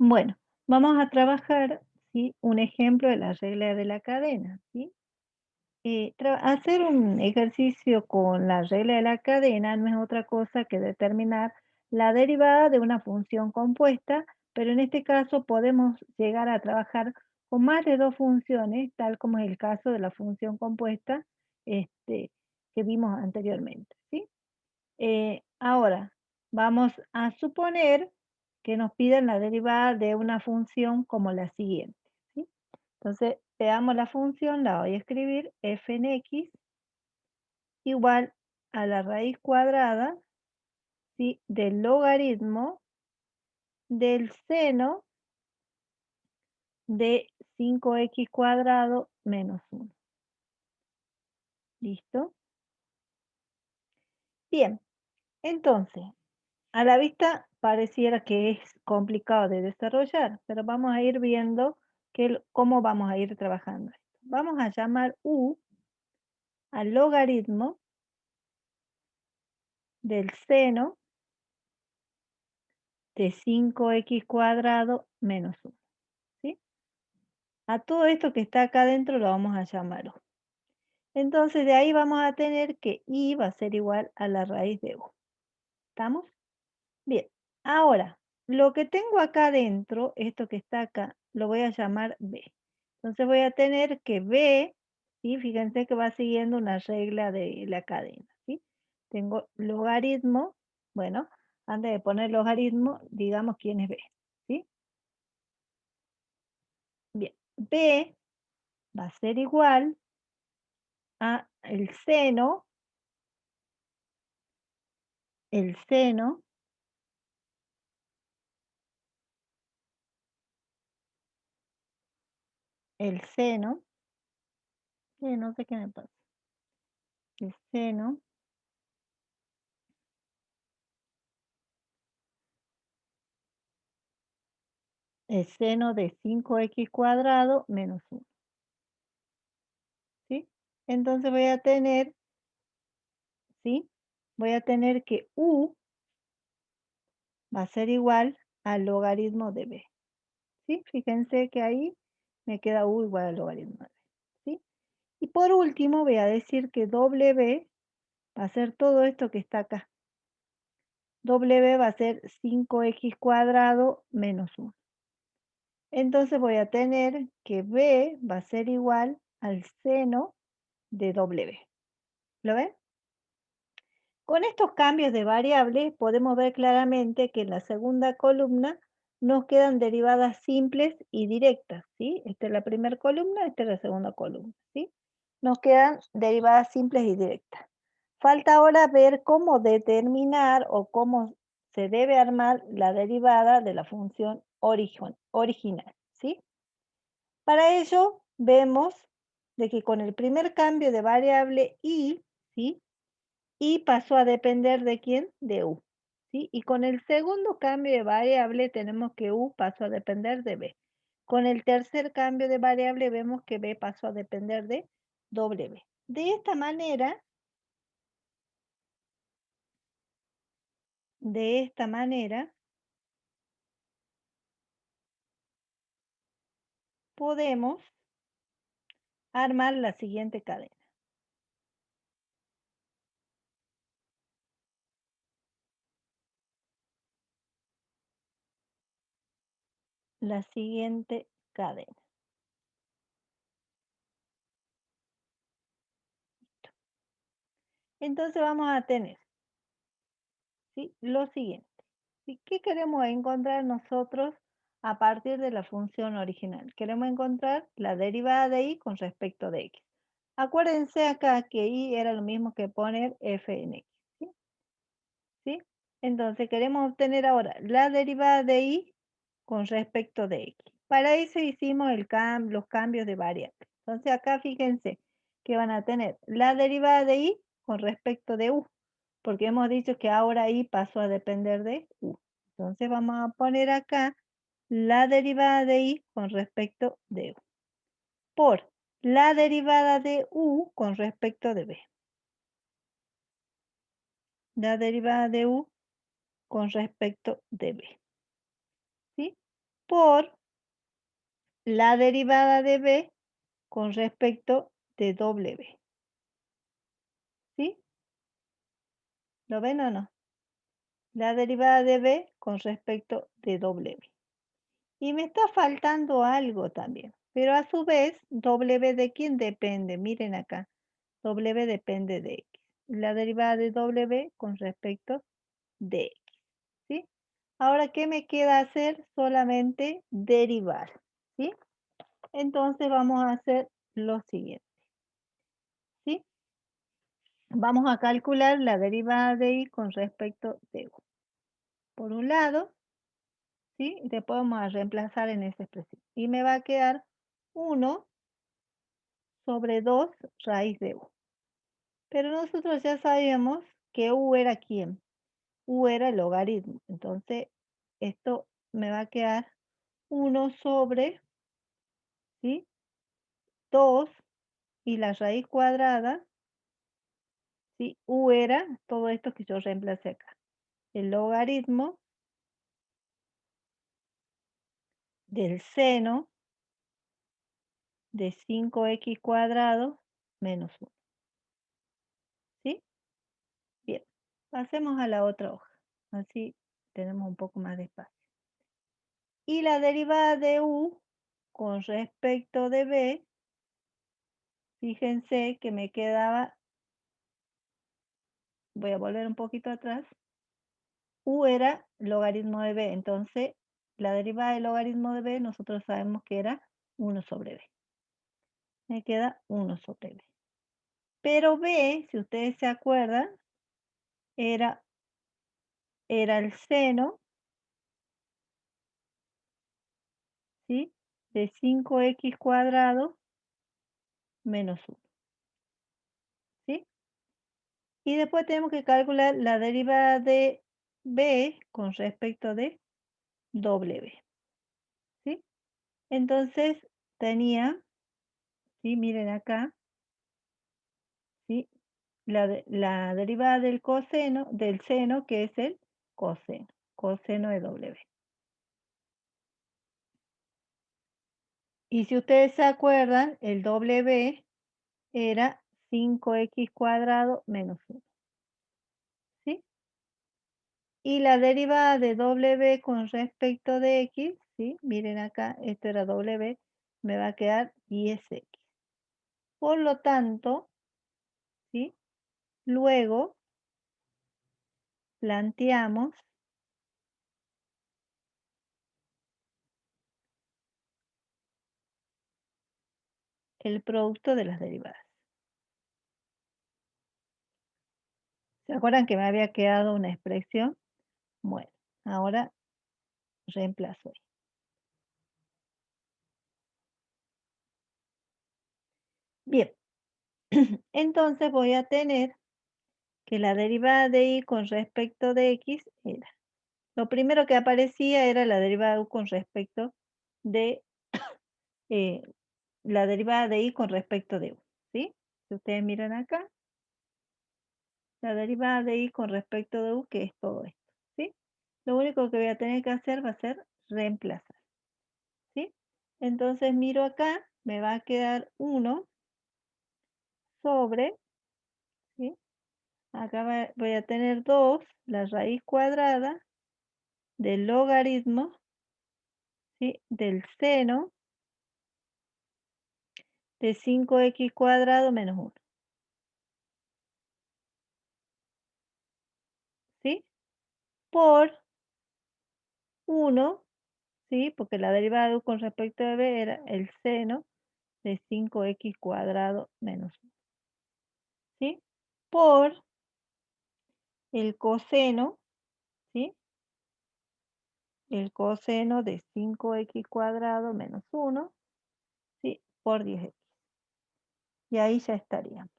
Bueno, vamos a trabajar, ¿sí? Un ejemplo de la regla de la cadena, ¿sí? Hacer un ejercicio con la regla de la cadena no es otra cosa que determinar la derivada de una función compuesta, pero en este caso podemos llegar a trabajar con más de dos funciones, tal como es el caso de la función compuesta este, que vimos anteriormente, ¿sí? Ahora, vamos a suponer que nos piden la derivada de una función como la siguiente, ¿sí? Entonces, veamos la función, la voy a escribir f en x igual a la raíz cuadrada, ¿sí? Del logaritmo del seno de 5x cuadrado menos 1. ¿Listo? Bien, entonces, a la vista pareciera que es complicado de desarrollar, pero vamos a ir viendo cómo vamos a ir trabajando esto. Vamos a llamar u al logaritmo del seno de 5x cuadrado menos 1, ¿sí? A todo esto que está acá adentro lo vamos a llamar u. Entonces de ahí vamos a tener que i va a ser igual a la raíz de u. ¿Estamos? Bien. Ahora, lo que tengo acá adentro, esto que está acá, lo voy a llamar b. Entonces voy a tener que b, ¿sí? Fíjense que va siguiendo una regla de la cadena, ¿sí? Tengo logaritmo, bueno, antes de poner logaritmo, digamos quién es b, ¿sí? Bien, b va a ser igual a el seno el seno, no sé qué me pasa, el seno, el seno de 5x cuadrado menos 1, ¿sí? Entonces voy a tener, ¿sí? Voy a tener que u va a ser igual al logaritmo de b, ¿sí? Fíjense que ahí me queda u igual al logaritmo de b, ¿sí? Y por último voy a decir que w va a ser todo esto que está acá. W va a ser 5x cuadrado menos 1. Entonces voy a tener que b va a ser igual al seno de w. ¿Lo ven? Con estos cambios de variables podemos ver claramente que en la segunda columna nos quedan derivadas simples y directas, ¿sí? Esta es la primera columna, esta es la segunda columna, ¿sí? Nos quedan derivadas simples y directas. Falta ahora ver cómo determinar o cómo se debe armar la derivada de la función original, ¿sí? Para ello vemos de que con el primer cambio de variable i, ¿sí? Y pasó a depender de quién, de u, ¿sí? Y con el segundo cambio de variable tenemos que u pasó a depender de b. Con el tercer cambio de variable vemos que b pasó a depender de w. De esta manera podemos armar la siguiente cadena. La siguiente cadena. Entonces vamos a tener, ¿sí? Lo siguiente. ¿Sí? ¿Qué queremos encontrar nosotros a partir de la función original? Queremos encontrar la derivada de i con respecto de x. Acuérdense acá que i era lo mismo que poner f en x. ¿Sí? ¿Sí? Entonces queremos obtener ahora la derivada de i con respecto de x. Para eso hicimos los cambios de variables. Entonces acá fíjense que van a tener la derivada de i con respecto de u, porque hemos dicho que ahora i pasó a depender de u. Entonces vamos a poner acá la derivada de i con respecto de u por la derivada de u con respecto de b. La derivada de u con respecto de b. ¿Sí? por la derivada de b con respecto de w. ¿Sí? ¿Lo ven o no? La derivada de b con respecto de w. Y me está faltando algo también, pero a su vez, w de quién depende. Miren acá, w depende de x. La derivada de w con respecto de x. ¿Sí? Ahora, ¿qué me queda hacer? Solamente derivar. ¿Sí? Entonces vamos a hacer lo siguiente. ¿Sí? Vamos a calcular la derivada de y con respecto de u. Por un lado, ¿sí? Y después vamos a reemplazar en esa expresión. Y me va a quedar 1 sobre 2 raíz de u. Pero nosotros ya sabíamos que u era quién. U era el logaritmo. Entonces, esto me va a quedar 1 sobre, ¿sí? 2 y la raíz cuadrada, ¿sí? U era todo esto que yo reemplacé acá. El logaritmo del seno de 5x cuadrado menos 1. ¿Sí? Bien. Pasemos a la otra hoja. Así tenemos un poco más de espacio. Y la derivada de u con respecto de b, fíjense que me quedaba, voy a volver un poquito atrás, u era logaritmo de b, entonces la derivada del logaritmo de b nosotros sabemos que era 1 sobre b. Me queda 1 sobre b. Pero b, si ustedes se acuerdan, era el seno, ¿sí? De 5x cuadrado menos 1. ¿Sí? Y después tenemos que calcular la derivada de b con respecto de w. ¿Sí? Entonces tenía, ¿sí? Miren acá, ¿sí? La derivada del coseno, del seno, que es el coseno de w. Y si ustedes se acuerdan, el w era 5x cuadrado menos 1. ¿Sí? Y la derivada de w con respecto de x, ¿sí? Miren acá, esto era w, me va a quedar 10x. Por lo tanto, ¿sí? Luego planteamos el producto de las derivadas. ¿Se acuerdan que me había quedado una expresión? Bueno, ahora reemplazo ahí. Bien, entonces voy a tener que la derivada de y con respecto de x era. Lo primero que aparecía era la derivada de u con respecto de eh, la derivada de y con respecto de u. ¿Sí? Si ustedes miran acá, la derivada de y con respecto de u, que es todo esto. ¿Sí? Lo único que voy a tener que hacer va a ser reemplazar. ¿Sí? Entonces miro acá, me va a quedar 1 sobre, ¿sí? Acá voy a tener 2, la raíz cuadrada del logaritmo, ¿sí? Del seno de 5x cuadrado menos 1. ¿Sí? Por 1, ¿sí? Porque la derivada de u con respecto de b era el seno de 5x cuadrado menos 1. ¿Sí? Por el coseno, ¿sí? El coseno de 5x cuadrado menos 1, ¿sí? Por 10x. Y ahí ya estaríamos.